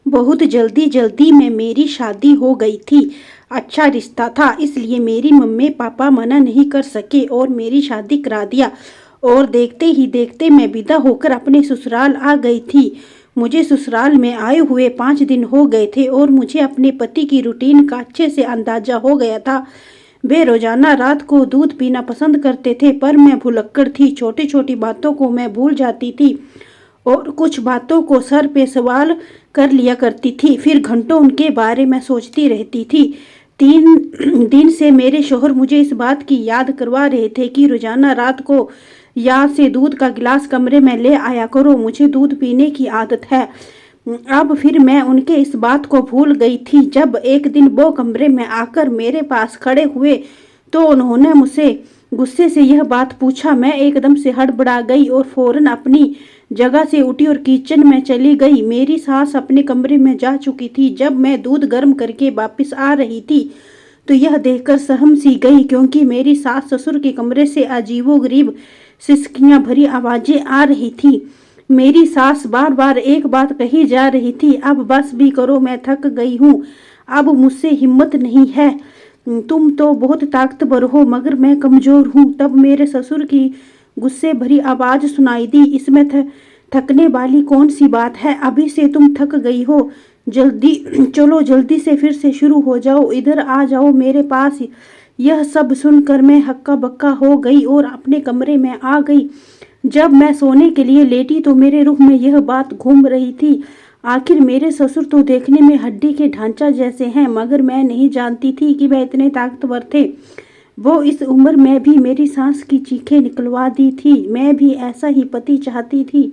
बहुत जल्दी जल्दी में मेरी शादी हो गई थी। अच्छा रिश्ता था, इसलिए मेरी मम्मी पापा मना नहीं कर सके और मेरी शादी करा दिया। और देखते ही देखते मैं विदा होकर अपने ससुराल आ गई थी। मुझे ससुराल में आए हुए 5 दिन हो गए थे और मुझे अपने पति की रूटीन का अच्छे से अंदाजा हो गया था। वे रोजाना रात को दूध पीना पसंद करते थे, पर मैं भुलक्कड़ थी। छोटी छोटी बातों को मैं भूल जाती थी और कुछ बातों को सर पे सवाल कर लिया करती थी, फिर घंटों उनके बारे में सोचती रहती थी। 3 दिन से मेरे शोहर मुझे इस बात की याद करवा रहे थे कि रोजाना रात को याद से दूध का गिलास कमरे में ले आया करो, मुझे दूध पीने की आदत है। अब फिर मैं उनके इस बात को भूल गई थी। जब एक दिन वो कमरे में आकर मेरे पास खड़े हुए तो उन्होंने मुझसे गुस्से से यह बात पूछा। मैं एकदम से हड़बड़ा गई और फौरन अपनी जगह से उठी और किचन में चली गई। मेरी सास अपने कमरे में जा चुकी थी। जब मैं दूध गर्म करके वापस आ रही थी तो यह देखकर सहम सी गई, क्योंकि मेरी सास ससुर के कमरे से अजीबोगरीब सिसकियां भरी आवाजें आ रही थी। मेरी सास बार बार एक बात कही जा रही थी, अब बस भी करो, मैं थक गई हूँ, अब मुझसे हिम्मत नहीं है। तुम तो बहुत ताकतवर हो मगर मैं कमजोर हूँ। तब मेरे ससुर की गुस्से भरी आवाज सुनाई दी, इसमें थकने वाली कौन सी बात है, अभी से तुम थक गई हो, जल्दी चलो, जल्दी से फिर से शुरू हो जाओ, इधर आ जाओ मेरे पास। यह सब सुनकर मैं हक्का बक्का हो गई और अपने कमरे में आ गई। जब मैं सोने के लिए लेटी तो मेरे रूह में यह बात घूम रही थी, आखिर मेरे ससुर तो देखने में हड्डी के ढांचा जैसे हैं, मगर मैं नहीं जानती थी कि वह इतने ताकतवर थे। वो इस उम्र में भी मेरी सांस की चीखें निकलवा दी थी। मैं भी ऐसा ही पति चाहती थी,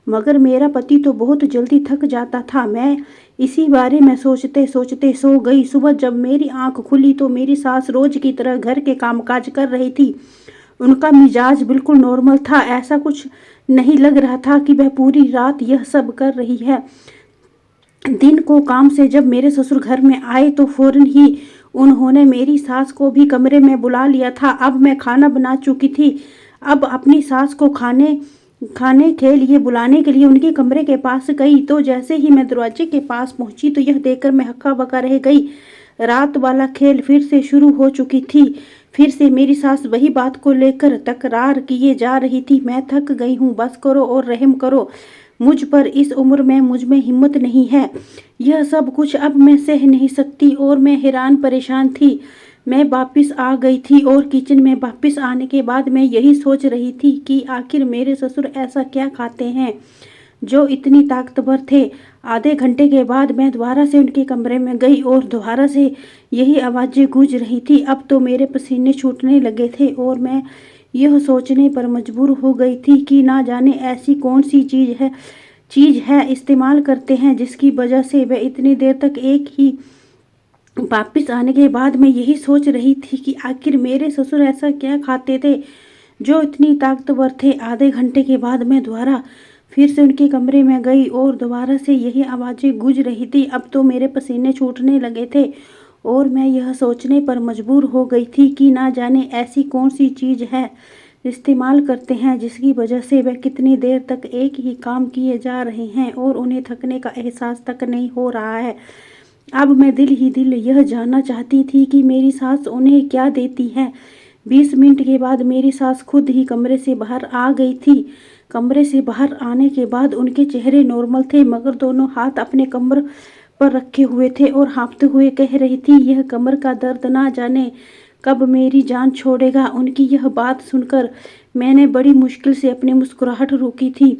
मगर मेरा पति तो बहुत जल्दी थक जाता था। मैं इसी बारे में सोचते सोचते सो गई। सुबह जब मेरी आंख खुली तो मेरी सास रोज की तरह घर के कामकाज कर रही थी। उनका मिजाज बिल्कुल नॉर्मल था, ऐसा कुछ नहीं लग रहा था कि वह पूरी रात यह सब कर रही है। दिन को काम से जब मेरे ससुर घर में आए तो फौरन ही उन्होंने मेरी सास को भी कमरे में बुला लिया था। अब मैं खाना बना चुकी थी। अब अपनी सास को खाने खाने के लिए बुलाने के लिए उनके कमरे के पास गई तो जैसे ही मैं दरवाजे के पास पहुंची तो यह देखकर मैं हक्का बक्का रह गई। रात वाला खेल फिर से शुरू हो चुकी थी। फिर से मेरी सास वही बात को लेकर तकरार किए जा रही थी, मैं थक गई हूँ, बस करो और रहम करो मुझ पर, इस उम्र में मुझ में हिम्मत नहीं है, यह सब कुछ अब मैं सह नहीं सकती। और मैं हैरान परेशान थी। मैं वापस आ गई थी और किचन में वापस आने के बाद मैं यही सोच रही थी कि आखिर मेरे ससुर ऐसा क्या खाते हैं जो इतनी ताकतवर थे। आधे घंटे के बाद मैं दोबारा से उनके कमरे में गई और दोबारा से यही आवाज़ें गूंज रही थी। अब तो मेरे पसीने छूटने लगे थे और मैं यह सोचने पर मजबूर हो गई थी कि ना जाने ऐसी कौन सी चीज़ है इस्तेमाल करते हैं जिसकी वजह से वे इतनी देर तक एक ही। वापस आने के बाद मैं यही सोच रही थी कि आखिर मेरे ससुर ऐसा क्या खाते थे जो इतनी ताकतवर थे। आधे घंटे के बाद मैं दोबारा फिर से उनके कमरे में गई और दोबारा से यही आवाज़ें गूंज रही थी। अब तो मेरे पसीने छूटने लगे थे और मैं यह सोचने पर मजबूर हो गई थी कि ना जाने ऐसी कौन सी चीज़ है इस्तेमाल करते हैं जिसकी वजह से वह कितनी देर तक एक ही काम किए जा रहे हैं और उन्हें थकने का एहसास तक नहीं हो रहा है। अब मैं दिल ही दिल यह जानना चाहती थी कि मेरी सास उन्हें क्या देती है। 20 मिनट के बाद मेरी सास खुद ही कमरे से बाहर आ गई थी। कमरे से बाहर आने के बाद उनके चेहरे नॉर्मल थे, मगर दोनों हाथ अपने कमर पर रखे हुए थे और हाँफते हुए कह रही थी, यह कमर का दर्द ना जाने कब मेरी जान छोड़ेगा। उनकी यह बात सुनकर मैंने बड़ी मुश्किल से अपनी मुस्कुराहट रोकी थी।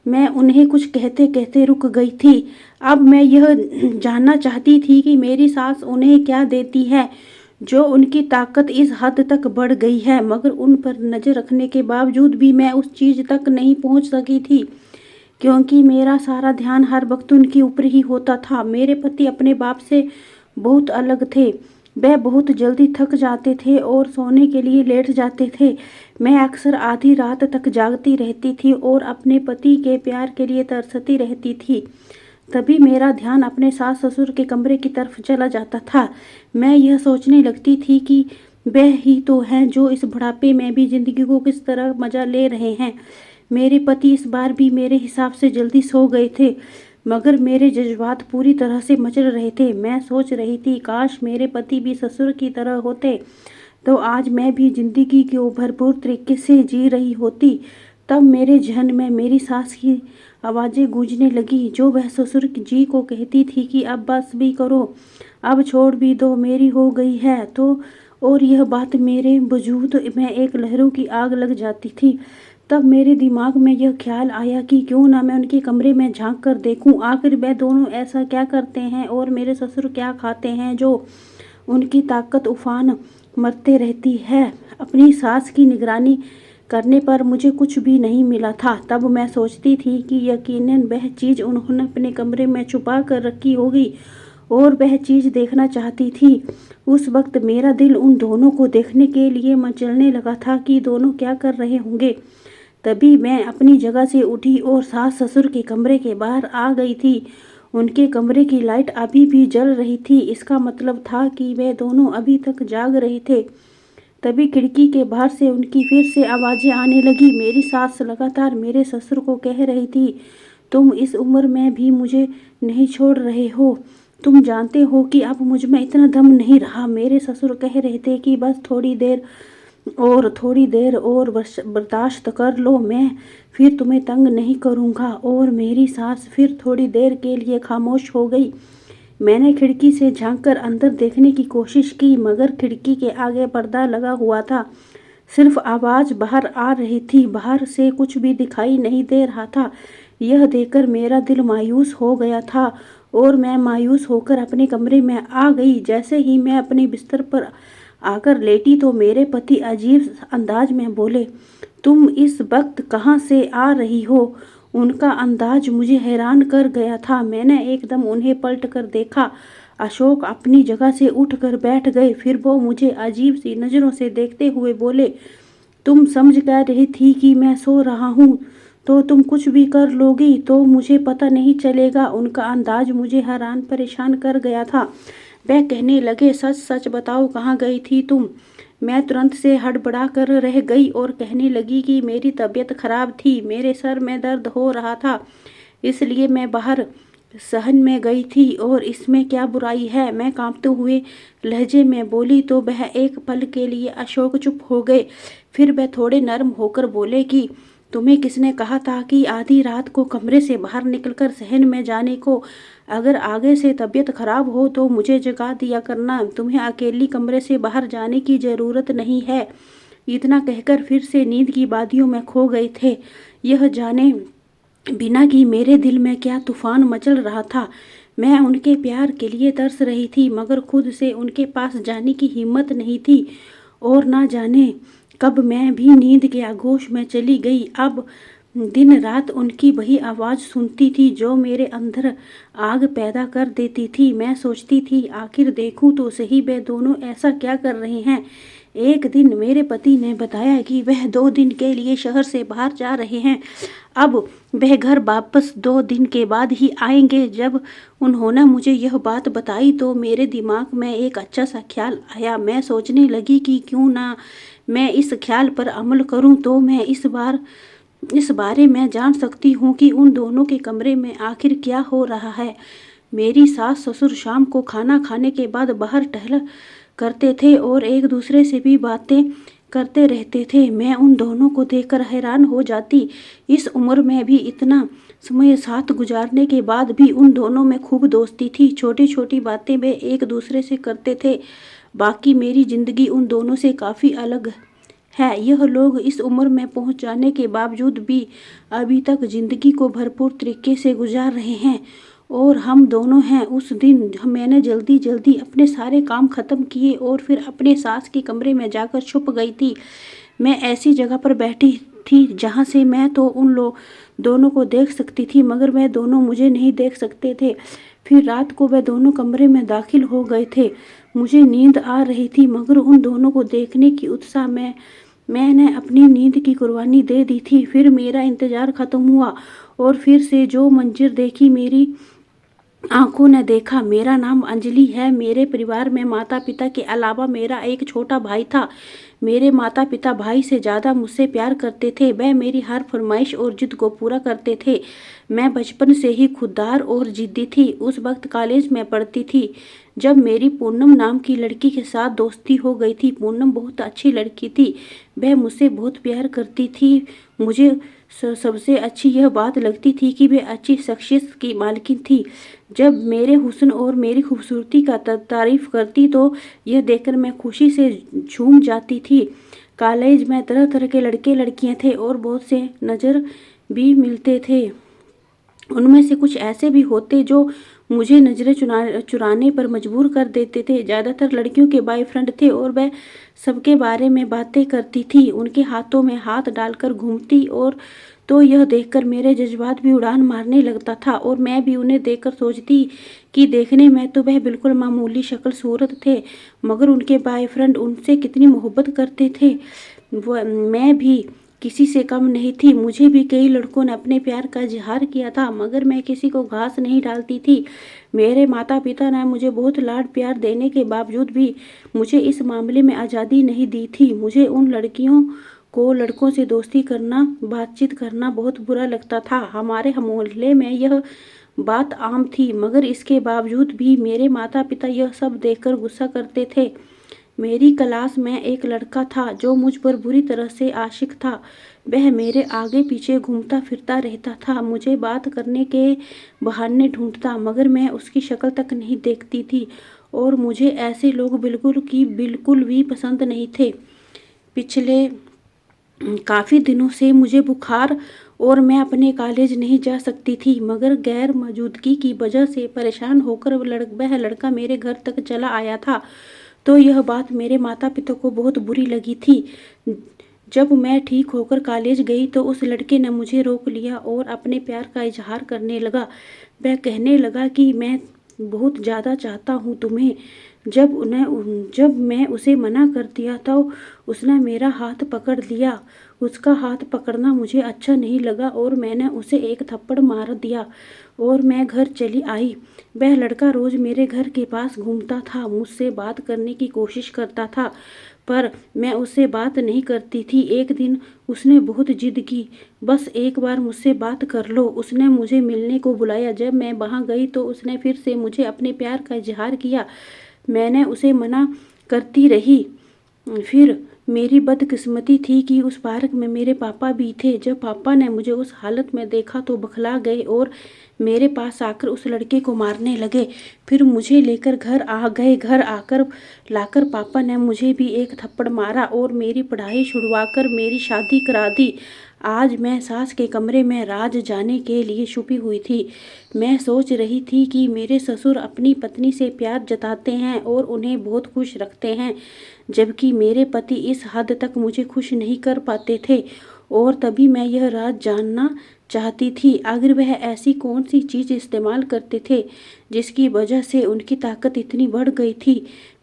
मैं उन्हें कुछ कहते कहते रुक गई थी। अब मैं यह जानना चाहती थी कि मेरी सास उन्हें क्या देती है जो उनकी ताकत इस हद तक बढ़ गई है, मगर उन पर नज़र रखने के बावजूद भी मैं उस चीज़ तक नहीं पहुंच सकी थी, क्योंकि मेरा सारा ध्यान हर वक्त उनके ऊपर ही होता था। मेरे पति अपने बाप से बहुत अलग थे। वह बहुत जल्दी थक जाते थे और सोने के लिए लेट जाते थे। मैं अक्सर आधी रात तक जागती रहती थी और अपने पति के प्यार के लिए तरसती रहती थी। तभी मेरा ध्यान अपने सास ससुर के कमरे की तरफ चला जाता था। मैं यह सोचने लगती थी कि वह ही तो हैं जो इस बुढ़ापे में भी जिंदगी को किस तरह मजा ले रहे हैं। मेरे पति इस बार भी मेरे हिसाब से जल्दी सो गए थे। मगर मेरे जज्बात पूरी तरह से मचल रहे थे। मैं सोच रही थी काश मेरे पति भी ससुर की तरह होते तो आज मैं भी जिंदगी को भरपूर तरीके से जी रही होती। तब मेरे जहन में मेरी सास की आवाज़ें गूंजने लगी जो वह ससुर जी को कहती थी कि अब बस भी करो, अब छोड़ भी दो, मेरी हो गई है तो। और यह बात मेरे वजूद में एक लहरों की आग लग जाती थी। तब मेरे दिमाग में यह ख्याल आया कि क्यों ना मैं उनके कमरे में झांक कर देखूं, आखिर वह दोनों ऐसा क्या करते हैं और मेरे ससुर क्या खाते हैं जो उनकी ताकत उफान मरते रहती है। अपनी सास की निगरानी करने पर मुझे कुछ भी नहीं मिला था। तब मैं सोचती थी कि यकीनन वह चीज़ उन्होंने अपने कमरे में छुपा कर रखी होगी और वह चीज़ देखना चाहती थी। उस वक्त मेरा दिल उन दोनों को देखने के लिए मचलने लगा था कि दोनों क्या कर रहे होंगे। तभी मैं अपनी जगह से उठी और सास ससुर के कमरे के बाहर आ गई थी। उनके कमरे की लाइट अभी भी जल रही थी। इसका मतलब था कि वे दोनों अभी तक जाग रहे थे। तभी खिड़की के बाहर से उनकी फिर से आवाज़ें आने लगी। मेरी सास लगातार मेरे ससुर को कह रही थी, तुम इस उम्र में भी मुझे नहीं छोड़ रहे हो, तुम जानते हो कि अब मुझ में इतना दम नहीं रहा। मेरे ससुर कह रहे थे कि बस थोड़ी देर और बर्दाश्त कर लो, मैं फिर तुम्हें तंग नहीं करूँगा। और मेरी सास फिर थोड़ी देर के लिए खामोश हो गई। मैंने खिड़की से झांककर अंदर देखने की कोशिश की मगर खिड़की के आगे पर्दा लगा हुआ था। सिर्फ आवाज़ बाहर आ रही थी, बाहर से कुछ भी दिखाई नहीं दे रहा था। यह देखकर मेरा दिल मायूस हो गया था और मैं मायूस होकर अपने कमरे में आ गई। जैसे ही मैं अपने बिस्तर पर आकर लेटी तो मेरे पति अजीब अंदाज में बोले, तुम इस वक्त कहाँ से आ रही हो? उनका अंदाज मुझे हैरान कर गया था। मैंने एकदम उन्हें पलट कर देखा। अशोक अपनी जगह से उठकर बैठ गए। फिर वो मुझे अजीब सी नज़रों से देखते हुए बोले, तुम समझ क्या रही थी कि मैं सो रहा हूँ तो तुम कुछ भी कर लोगी तो मुझे पता नहीं चलेगा। उनका अंदाज मुझे हैरान परेशान कर गया था। वह कहने लगे, सच सच बताओ कहाँ गई थी तुम? मैं तुरंत से हड़बड़ा कर रह गई और कहने लगी कि मेरी तबीयत खराब थी, मेरे सर में दर्द हो रहा था, इसलिए मैं बाहर सहन में गई थी और इसमें क्या बुराई है? मैं कांपते हुए लहजे में बोली। तो वह एक पल के लिए अशोक चुप हो गए। फिर वह थोड़े नर्म होकर बोले कि तुम्हें किसने कहा था कि आधी रात को कमरे से बाहर निकलकर सहन में जाने को? अगर आगे से तबीयत खराब हो तो मुझे जगा दिया करना, तुम्हें अकेली कमरे से बाहर जाने की ज़रूरत नहीं है। इतना कहकर फिर से नींद की वादियों में खो गए थे। यह जाने बिना कि मेरे दिल में क्या तूफान मचल रहा था। मैं उनके प्यार के लिए तरस रही थी मगर खुद से उनके पास जाने की हिम्मत नहीं थी। और ना जाने कब मैं भी नींद के आगोश में चली गई। अब दिन रात उनकी वही आवाज़ सुनती थी जो मेरे अंदर आग पैदा कर देती थी। मैं सोचती थी आखिर देखूं तो सही वे दोनों ऐसा क्या कर रहे हैं। एक दिन मेरे पति ने बताया कि वह 2 दिन के लिए शहर से बाहर जा रहे हैं। अब वह घर वापस 2 दिन के बाद ही आएंगे। जब उन्होंने मुझे यह बात बताई तो मेरे दिमाग में एक अच्छा सा ख्याल आया। मैं सोचने लगी कि क्यों ना मैं इस ख्याल पर अमल करूं तो मैं इस बारे में जान सकती हूँ कि उन दोनों के कमरे में आखिर क्या हो रहा है। मेरी सास ससुर शाम को खाना खाने के बाद बाहर टहल करते थे और एक दूसरे से भी बातें करते रहते थे। मैं उन दोनों को देखकर हैरान हो जाती। इस उम्र में भी इतना समय साथ गुजारने के बाद भी उन दोनों में खूब दोस्ती थी। छोटी छोटी बातें वे एक दूसरे से करते थे। बाकी मेरी ज़िंदगी उन दोनों से काफ़ी अलग है। यह लोग इस उम्र में पहुंच जाने के बावजूद भी अभी तक ज़िंदगी को भरपूर तरीके से गुजार रहे हैं और हम दोनों हैं। उस दिन मैंने जल्दी जल्दी अपने सारे काम ख़त्म किए और फिर अपने सास के कमरे में जाकर छुप गई थी। मैं ऐसी जगह पर बैठी थी जहाँ से मैं तो उन दोनों को देख सकती थी मगर वह दोनों मुझे नहीं देख सकते थे। फिर रात को वह दोनों कमरे में दाखिल हो गए थे। मुझे नींद आ रही थी मगर उन दोनों को देखने की उत्साह में मैंने अपनी नींद की कुर्बानी दे दी थी। फिर मेरा इंतज़ार ख़त्म हुआ और फिर से जो मंजर देखी मेरी आंखों ने देखा। मेरा नाम अंजलि है। मेरे परिवार में माता पिता के अलावा मेरा एक छोटा भाई था। मेरे माता पिता भाई से ज़्यादा मुझसे प्यार करते थे। वह मेरी हर फरमाइश और जिद को पूरा करते थे। मैं बचपन से ही खुददार और जिद्दी थी। उस वक्त कॉलेज में पढ़ती थी जब मेरी पूनम नाम की लड़की के साथ दोस्ती हो गई थी। पूनम बहुत अच्छी लड़की थी। वह मुझसे बहुत प्यार करती थी। मुझे सबसे अच्छी यह बात लगती थी कि वह अच्छी शख्सियत की मालकिन थी। जब मेरे हुस्न और मेरी खूबसूरती का तारीफ करती तो यह देखकर मैं खुशी से झूम जाती थी। कॉलेज में तरह तरह के लड़के लड़कियां थे और बहुत से नज़र भी मिलते थे। उनमें से कुछ ऐसे भी होते जो मुझे नज़रें चुराने पर मजबूर कर देते थे। ज़्यादातर लड़कियों के बॉयफ्रेंड थे और वह सबके बारे में बातें करती थी, उनके हाथों में हाथ डालकर घूमती। और तो यह देखकर मेरे जज्बात भी उड़ान मारने लगता था और मैं भी उन्हें देखकर सोचती कि देखने में तो वह बिल्कुल मामूली शक्ल सूरत थे, मगर उनके बॉयफ्रेंड उनसे कितनी मोहब्बत करते थे। मैं भी किसी से कम नहीं थी। मुझे भी कई लड़कों ने अपने प्यार का इजहार किया था, मगर मैं किसी को घास नहीं डालती थी। मेरे माता पिता ने मुझे बहुत लाड प्यार देने के बावजूद भी मुझे इस मामले में आज़ादी नहीं दी थी। मुझे उन लड़कियों को लड़कों से दोस्ती करना, बातचीत करना बहुत बुरा लगता था। हमारे मोहल्ले में यह बात आम थी, मगर इसके बावजूद भी मेरे माता पिता यह सब देखकर गुस्सा करते थे। मेरी क्लास में एक लड़का था जो मुझ पर बुरी तरह से आशिक था। वह मेरे आगे पीछे घूमता फिरता रहता था, मुझे बात करने के बहाने ढूंढता, मगर मैं उसकी शक्ल तक नहीं देखती थी और मुझे ऐसे लोग बिल्कुल भी पसंद नहीं थे। पिछले काफ़ी दिनों से मुझे बुखार और मैं अपने कॉलेज नहीं जा सकती थी, मगर गैर मौजूदगी की वजह से परेशान होकर वह लड़का मेरे घर तक चला आया था। तो यह बात मेरे माता पिता को बहुत बुरी लगी थी। जब मैं ठीक होकर कॉलेज गई तो उस लड़के ने मुझे रोक लिया और अपने प्यार का इजहार करने लगा। वह कहने लगा कि मैं बहुत ज़्यादा चाहता हूँ तुम्हें। जब मैं उसे मना कर दिया तो उसने मेरा हाथ पकड़ लिया। उसका हाथ पकड़ना मुझे अच्छा नहीं लगा और मैंने उसे एक थप्पड़ मार दिया और मैं घर चली आई। वह लड़का रोज़ मेरे घर के पास घूमता था, मुझसे बात करने की कोशिश करता था, पर मैं उससे बात नहीं करती थी। एक दिन उसने बहुत जिद की, बस एक बार मुझसे बात कर लो। उसने मुझे मिलने को बुलाया। जब मैं वहाँ गई तो उसने फिर से मुझे अपने प्यार का इजहार किया। मैंने उसे मना करती रही। फिर मेरी बदकिस्मती थी कि उस पार्क में मेरे पापा भी थे। जब पापा ने मुझे उस हालत में देखा तो बौखला गए और मेरे पास आकर उस लड़के को मारने लगे। फिर मुझे लेकर घर आ गए। घर आकर लाकर पापा ने मुझे भी एक थप्पड़ मारा और मेरी पढ़ाई छुड़वाकर मेरी शादी करा दी। आज मैं सास के कमरे में राज जाने के लिए छुपी हुई थी। मैं सोच रही थी कि मेरे ससुर अपनी पत्नी से प्यार जताते हैं और उन्हें बहुत खुश रखते हैं, जबकि मेरे पति इस हद तक मुझे खुश नहीं कर पाते थे। और तभी मैं यह राज जानना चाहती थी, आखिर वह ऐसी कौन सी चीज़ इस्तेमाल करते थे जिसकी वजह से उनकी ताकत इतनी बढ़ गई थी।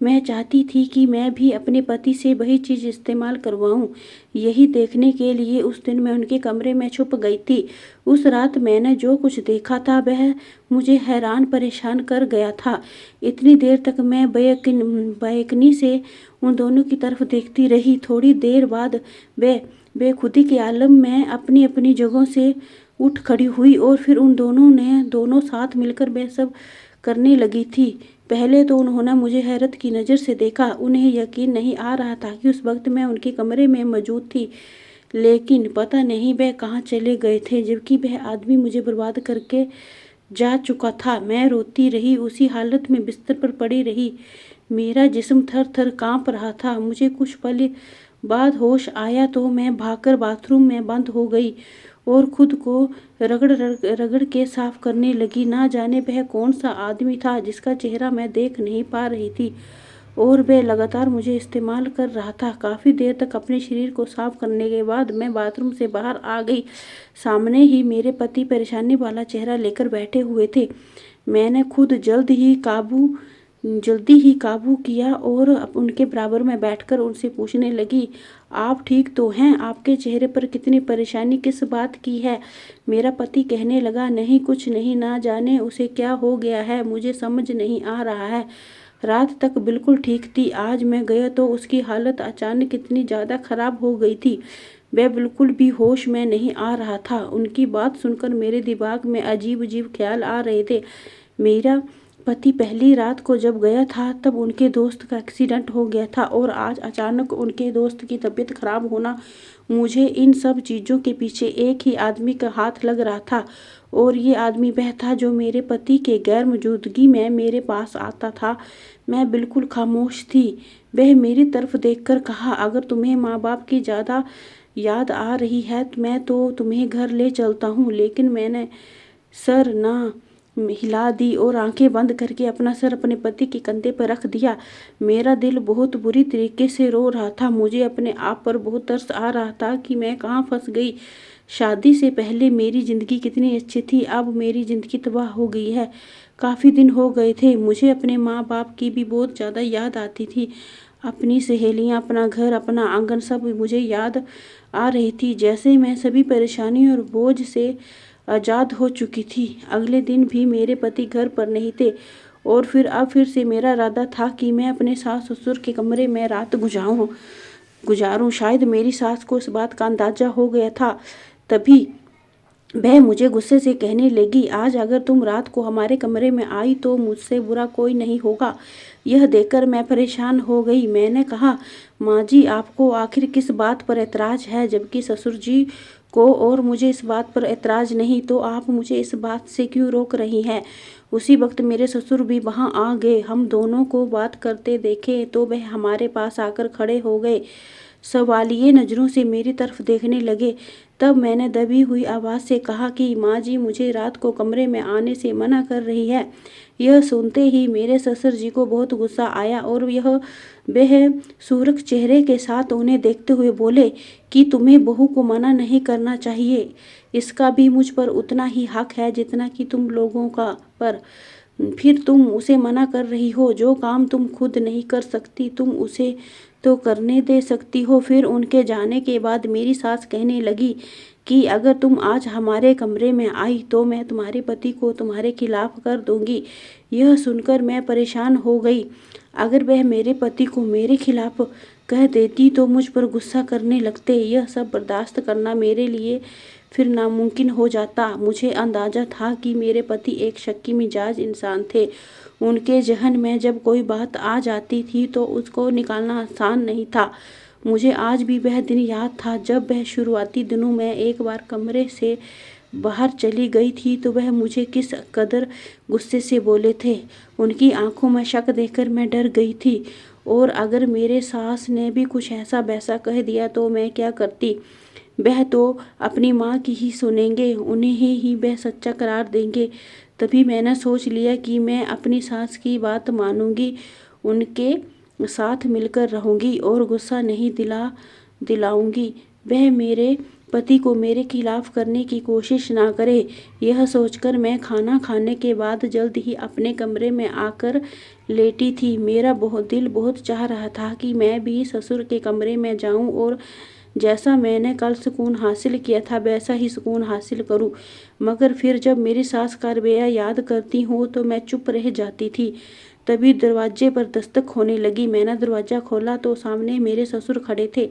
मैं चाहती थी कि मैं भी अपने पति से वही चीज़ इस्तेमाल करवाऊं। यही देखने के लिए उस दिन मैं उनके कमरे में छुप गई थी। उस रात मैंने जो कुछ देखा था वह मुझे हैरान परेशान कर गया था। इतनी देर तक मैं बेयकीनी से उन दोनों की तरफ देखती रही। थोड़ी देर बाद वे बेखुदी के आलम में अपनी अपनी जगहों से उठ खड़ी हुई और फिर उन दोनों साथ मिलकर वह सब करने लगी थी। पहले तो उन्होंने मुझे हैरत की नज़र से देखा। उन्हें यकीन नहीं आ रहा था कि उस वक्त मैं उनके कमरे में मौजूद थी, लेकिन पता नहीं वह कहाँ चले गए थे, जबकि वह आदमी मुझे बर्बाद करके जा चुका था। मैं रोती रही, उसी हालत में बिस्तर पर पड़ी रही। मेरा जिस्म थर थर काँप रहा था। मुझे कुछ पल बाद होश आया तो मैं भागकर बाथरूम में बंद हो गई और खुद को रगड़ के साफ करने लगी। ना जाने वह कौन सा आदमी था जिसका चेहरा मैं देख नहीं पा रही थी और वह लगातार मुझे इस्तेमाल कर रहा था। काफ़ी देर तक अपने शरीर को साफ करने के बाद मैं बाथरूम से बाहर आ गई। सामने ही मेरे पति परेशानी वाला चेहरा लेकर बैठे हुए थे। मैंने खुद जल्द ही काबू जल्दी ही काबू किया और उनके बराबर में बैठकर उनसे पूछने लगी, आप ठीक तो हैं? आपके चेहरे पर कितनी परेशानी किस बात की है? मेरा पति कहने लगा, नहीं कुछ नहीं, ना जाने उसे क्या हो गया है, मुझे समझ नहीं आ रहा है। रात तक बिल्कुल ठीक थी, आज मैं गया तो उसकी हालत अचानक इतनी ज़्यादा खराब हो गई थी, वह बिल्कुल भी होश में नहीं आ रहा था। उनकी बात सुनकर मेरे दिमाग में अजीब अजीब ख्याल आ रहे थे। मेरा पति पहली रात को जब गया था तब उनके दोस्त का एक्सीडेंट हो गया था और आज अचानक उनके दोस्त की तबीयत खराब होना। मुझे इन सब चीज़ों के पीछे एक ही आदमी का हाथ लग रहा था और ये आदमी वह था जो मेरे पति के गैर मौजूदगी में मेरे पास आता था। मैं बिल्कुल खामोश थी। वह मेरी तरफ देखकर कहा, अगर तुम्हें माँ बाप की ज़्यादा याद आ रही है मैं तो तुम्हें घर ले चलता हूँ। लेकिन मैंने सर ना हिला दी और आंखें बंद करके अपना सर अपने पति के कंधे पर रख दिया। मेरा दिल बहुत बुरी तरीके से रो रहा था। मुझे अपने आप पर बहुत तरस आ रहा था कि मैं कहाँ फंस गई। शादी से पहले मेरी ज़िंदगी कितनी अच्छी थी, अब मेरी ज़िंदगी तबाह हो गई है। काफ़ी दिन हो गए थे, मुझे अपने माँ बाप की भी बहुत ज़्यादा याद आती थी। अपनी सहेलियाँ, अपना घर, अपना आंगन सब मुझे याद आ रही थी, जैसे मैं सभी परेशानी और बोझ से आज़ाद हो चुकी थी। अगले दिन भी मेरे पति घर पर नहीं थे और अब फिर से मेरा इरादा था कि मैं अपने सास ससुर के कमरे में रात गुजारूं। शायद मेरी सास को इस बात का अंदाजा हो गया था, तभी वह मुझे गुस्से से कहने लगी, आज अगर तुम रात को हमारे कमरे में आई तो मुझसे बुरा कोई नहीं होगा। यह देखकर मैं परेशान हो गई। मैंने कहा, माँ जी, आपको आखिर किस बात पर ऐतराज है? जबकि ससुर जी को और मुझे इस बात पर ऐतराज नहीं, तो आप मुझे इस बात से क्यों रोक रही हैं? उसी वक्त मेरे ससुर भी वहाँ आ गए। हम दोनों को बात करते देखे तो वह हमारे पास आकर खड़े हो गए, सवालिए नज़रों से मेरी तरफ देखने लगे। तब मैंने दबी हुई आवाज़ से कहा कि माँ जी मुझे रात को कमरे में आने से मना कर रही है। यह सुनते ही मेरे ससुर जी को बहुत गुस्सा आया और वह सुर्ख चेहरे के साथ उन्हें देखते हुए बोले कि तुम्हें बहू को मना नहीं करना चाहिए। इसका भी मुझ पर उतना ही हक है जितना कि तुम लोगों का पर। फिर तुम उसे मना कर रही हो। जो काम तुम खुद नहीं कर सकती तुम उसे तो करने दे सकती हो। फिर उनके जाने के बाद मेरी सास कहने लगी कि अगर तुम आज हमारे कमरे में आई तो मैं तुम्हारे पति को तुम्हारे खिलाफ कर दूंगी। यह सुनकर मैं परेशान हो गई। अगर वह मेरे पति को मेरे खिलाफ कह देती तो मुझ पर गुस्सा करने लगते। यह सब बर्दाश्त करना मेरे लिए फिर नामुमकिन हो जाता। मुझे अंदाज़ा था कि मेरे पति एक शक्की मिजाज इंसान थे। उनके जहन में जब कोई बात आ जाती थी तो उसको निकालना आसान नहीं था। मुझे आज भी वह दिन याद था जब वह शुरुआती दिनों में एक बार कमरे से बाहर चली गई थी तो वह मुझे किस कदर गुस्से से बोले थे। उनकी आंखों में शक देखकर मैं डर गई थी और अगर मेरे सास ने भी कुछ ऐसा वैसा कह दिया तो मैं क्या करती। वह तो अपनी माँ की ही सुनेंगे, उन्हें ही वह सच्चा करार देंगे। तभी मैंने सोच लिया कि मैं अपनी सास की बात मानूंगी, उनके साथ मिलकर रहूंगी और गुस्सा नहीं दिलाऊंगी। वह मेरे पति को मेरे खिलाफ करने की कोशिश ना करे। यह सोचकर मैं खाना खाने के बाद जल्द ही अपने कमरे में आकर लेटी थी। मेरा दिल बहुत चाह रहा था कि मैं भी ससुर के कमरे में जाऊं और जैसा मैंने कल सुकून हासिल किया था वैसा ही सुकून हासिल करूं। मगर फिर जब मेरी सास का रवैया याद करती हूँ तो मैं चुप रह जाती थी। तभी दरवाजे पर दस्तक होने लगी। मैंने दरवाज़ा खोला तो सामने मेरे ससुर खड़े थे।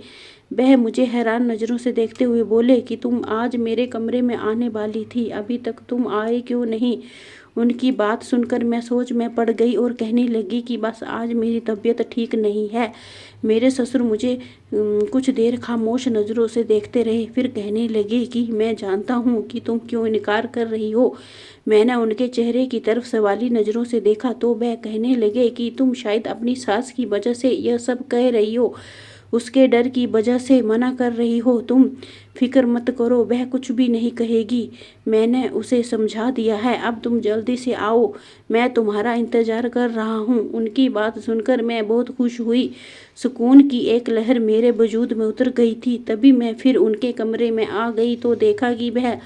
वह मुझे हैरान नज़रों से देखते हुए बोले कि तुम आज मेरे कमरे में आने वाली थी, अभी तक तुम आए क्यों नहीं? उनकी बात सुनकर मैं सोच में पड़ गई और कहने लगी कि बस आज मेरी तबीयत ठीक नहीं है। मेरे ससुर मुझे कुछ देर खामोश नज़रों से देखते रहे, फिर कहने लगे कि मैं जानता हूँ कि तुम क्यों इनकार कर रही हो। मैंने उनके चेहरे की तरफ सवाली नज़रों से देखा तो वह कहने लगे कि तुम शायद अपनी सास की वजह से यह सब कह रही हो, उसके डर की वजह से मना कर रही हो तुम। फिक्र मत करो, वह कुछ भी नहीं कहेगी। मैंने उसे समझा दिया है। अब तुम जल्दी से आओ, मैं तुम्हारा इंतजार कर रहा हूँ। उनकी बात सुनकर मैं बहुत खुश हुई। सुकून की एक लहर मेरे वजूद में उतर गई थी। तभी मैं फिर उनके कमरे में आ गई तो देखा कि वह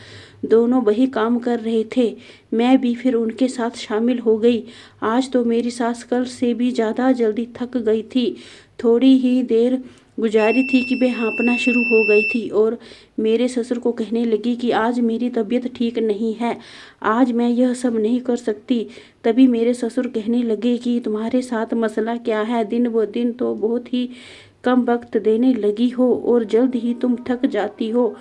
दोनों वही काम कर रहे थे। मैं भी फिर उनके साथ शामिल हो गई। आज तो मेरी सास कल से भी ज़्यादा जल्दी थक गई थी। थोड़ी ही देर गुजारी थी कि वह हाँफना शुरू हो गई थी और मेरे ससुर को कहने लगी कि आज मेरी तबीयत ठीक नहीं है, आज मैं यह सब नहीं कर सकती। तभी मेरे ससुर कहने लगे कि तुम्हारे साथ मसला क्या है? दिन ब दिन तो बहुत ही कम वक्त देने लगी हो और जल्द ही तुम थक जाती हो।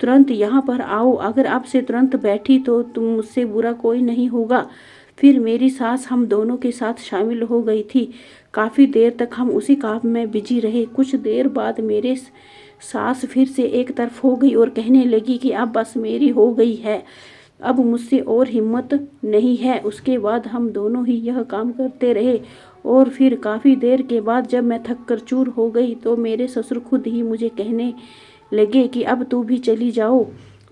तुरंत यहाँ पर आओ, अगर आपसे तुरंत बैठी तो तुम मुझसे बुरा कोई नहीं होगा। फिर मेरी सास हम दोनों के साथ शामिल हो गई थी। काफ़ी देर तक हम उसी काम में बिजी रहे। कुछ देर बाद मेरे सास फिर से एक तरफ हो गई और कहने लगी कि अब बस मेरी हो गई है, अब मुझसे और हिम्मत नहीं है। उसके बाद हम दोनों ही यह काम करते रहे और फिर काफ़ी देर के बाद जब मैं थक कर चूर हो गई तो मेरे ससुर खुद ही मुझे कहने लगे कि अब तू भी चली जाओ,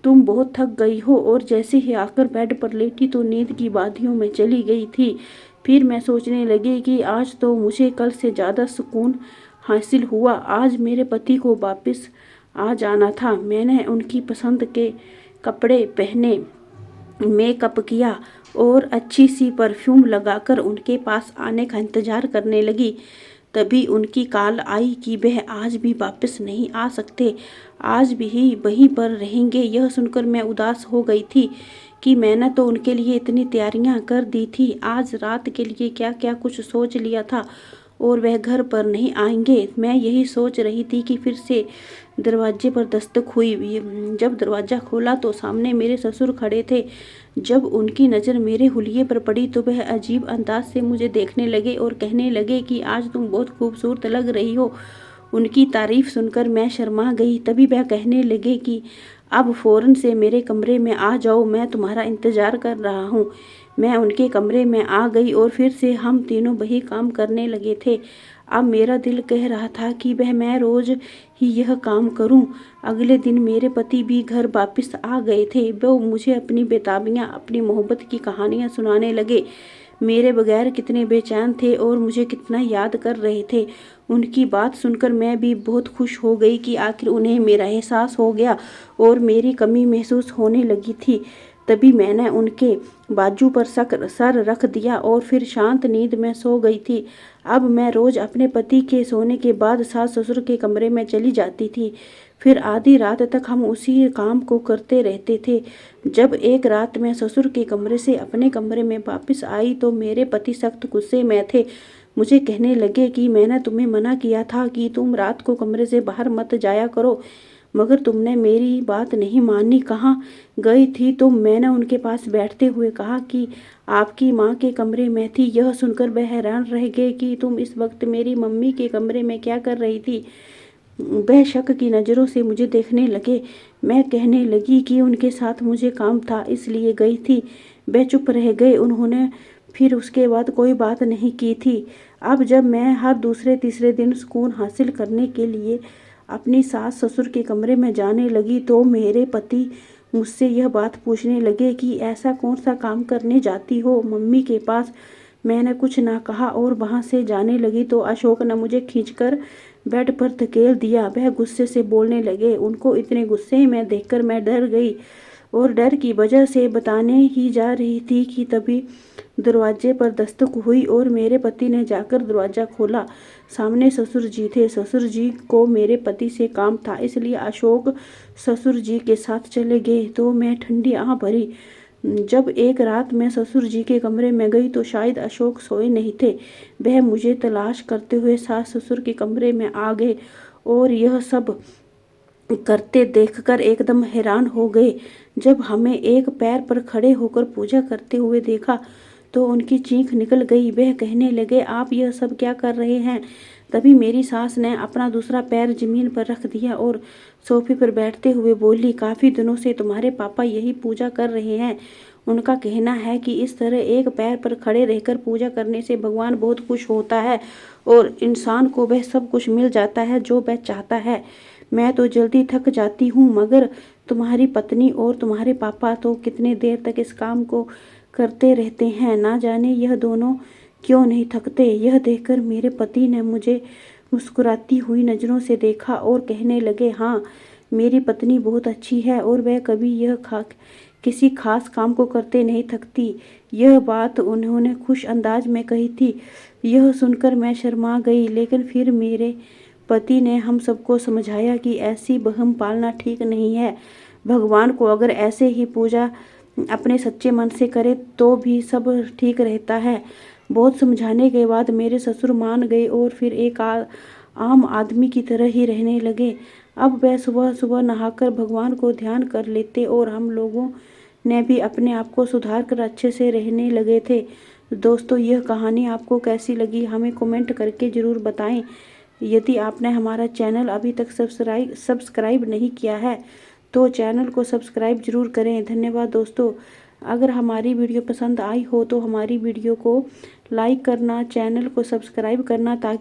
तुम बहुत थक गई हो। और जैसे ही आकर बेड पर लेटी तो नींद की वादियों में चली गई थी। फिर मैं सोचने लगी कि आज तो मुझे कल से ज़्यादा सुकून हासिल हुआ। आज मेरे पति को वापस आ जाना था। मैंने उनकी पसंद के कपड़े पहने, मेकअप किया और अच्छी सी परफ्यूम लगाकर उनके पास आने का इंतज़ार करने लगी। तभी उनकी कॉल आई कि वह आज भी वापस नहीं आ सकते, आज भी वहीं पर रहेंगे। यह सुनकर मैं उदास हो गई थी कि मैंने तो उनके लिए इतनी तैयारियां कर दी थी, आज रात के लिए क्या क्या कुछ सोच लिया था और वह घर पर नहीं आएंगे। मैं यही सोच रही थी कि फिर से दरवाजे पर दस्तक हुई। जब दरवाज़ा खोला तो सामने मेरे ससुर खड़े थे। जब उनकी नज़र मेरे हुलिये पर पड़ी तो वह अजीब अंदाज से मुझे देखने लगे और कहने लगे कि आज तुम बहुत खूबसूरत लग रही हो। उनकी तारीफ सुनकर मैं शर्मा गई। तभी वह कहने लगे कि अब फ़ौरन से मेरे कमरे में आ जाओ, मैं तुम्हारा इंतज़ार कर रहा हूँ। मैं उनके कमरे में आ गई और फिर से हम तीनों वही काम करने लगे थे। अब मेरा दिल कह रहा था कि वह मैं रोज़ ही यह काम करूं। अगले दिन मेरे पति भी घर वापस आ गए थे। वो मुझे अपनी बेताबियाँ, अपनी मोहब्बत की कहानियाँ सुनाने लगे। मेरे बगैर कितने बेचैन थे और मुझे कितना याद कर रहे थे। उनकी बात सुनकर मैं भी बहुत खुश हो गई कि आखिर उन्हें मेरा एहसास हो गया और मेरी कमी महसूस होने लगी थी। तभी मैंने उनके बाजू पर सर रख दिया और फिर शांत नींद में सो गई थी। अब मैं रोज़ अपने पति के सोने के बाद सास ससुर के कमरे में चली जाती थी। फिर आधी रात तक हम उसी काम को करते रहते थे। जब एक रात मैं ससुर के कमरे से अपने कमरे में वापस आई तो मेरे पति सख्त गुस्से में थे। मुझे कहने लगे कि मैंने तुम्हें मना किया था कि तुम रात को कमरे से बाहर मत जाया करो, मगर तुमने मेरी बात नहीं मानी। कहाँ गई थी तुम? मैंने उनके पास बैठते हुए कहा कि आपकी माँ के कमरे में थी। यह सुनकर वह हैरान रह गए कि तुम इस वक्त मेरी मम्मी के कमरे में क्या कर रही थी। वह शक की नज़रों से मुझे देखने लगे। मैं कहने लगी कि उनके साथ मुझे काम था इसलिए गई थी। वह चुप रह गए। उन्होंने फिर उसके बाद कोई बात नहीं की थी। अब जब मैं हर दूसरे तीसरे दिन सुकून हासिल करने के लिए अपनी सास ससुर के कमरे में जाने लगी तो मेरे पति मुझसे यह बात पूछने लगे कि ऐसा कौन सा काम करने जाती हो मम्मी के पास। मैंने कुछ ना कहा और वहाँ से जाने लगी तो अशोक ने मुझे खींचकर बेड पर धकेल दिया। वह गुस्से से बोलने लगे। उनको इतने गुस्से में देखकर मैं डर गई और डर की वजह से बताने ही जा रही थी कि तभी दरवाजे पर दस्तक हुई और मेरे पति ने जाकर दरवाज़ा खोला। सामने ससुर जी थे। ससुर जी को मेरे पति से काम था इसलिए अशोक ससुर जी के साथ चले गए तो मैं ठंडी आह भरी। जब एक रात मैं ससुर जी के कमरे में गई तो शायद अशोक सोए नहीं थे। वह मुझे तलाश करते हुए सास ससुर के कमरे में आ गए और यह सब करते देखकर एकदम हैरान हो गए। जब हमें एक पैर पर खड़े होकर पूजा करते हुए देखा तो उनकी चीख निकल गई। वह कहने लगे आप यह सब क्या कर रहे हैं? तभी मेरी सास ने अपना दूसरा पैर जमीन पर रख दिया और सोफे पर बैठते हुए बोली, काफ़ी दिनों से तुम्हारे पापा यही पूजा कर रहे हैं। उनका कहना है कि इस तरह एक पैर पर खड़े रहकर पूजा करने से भगवान बहुत खुश होता है और इंसान को वह सब कुछ मिल जाता है जो वह चाहता है। मैं तो जल्दी थक जाती हूँ, मगर तुम्हारी पत्नी और तुम्हारे पापा तो कितने देर तक इस काम को करते रहते हैं। ना जाने यह दोनों क्यों नहीं थकते। यह देखकर मेरे पति ने मुझे मुस्कुराती हुई नज़रों से देखा और कहने लगे, हाँ, मेरी पत्नी बहुत अच्छी है और वह कभी किसी खास काम को करते नहीं थकती। यह बात उन्होंने खुश अंदाज में कही थी। यह सुनकर मैं शर्मा गई, लेकिन फिर मेरे पति ने हम सबको समझाया कि ऐसी बहम पालना ठीक नहीं है। भगवान को अगर ऐसे ही पूजा अपने सच्चे मन से करे तो भी सब ठीक रहता है। बहुत समझाने के बाद मेरे ससुर मान गए और फिर एक आम आदमी की तरह ही रहने लगे। अब वह सुबह सुबह नहाकर भगवान को ध्यान कर लेते और हम लोगों ने भी अपने आप को सुधार कर अच्छे से रहने लगे थे। दोस्तों, यह कहानी आपको कैसी लगी हमें कमेंट करके ज़रूर बताएं। यदि आपने हमारा चैनल अभी तक सब्सक्राइब नहीं किया है तो चैनल को सब्सक्राइब जरूर करें। धन्यवाद दोस्तों। अगर हमारी वीडियो पसंद आई हो तो हमारी वीडियो को लाइक करना, चैनल को सब्सक्राइब करना, ताकि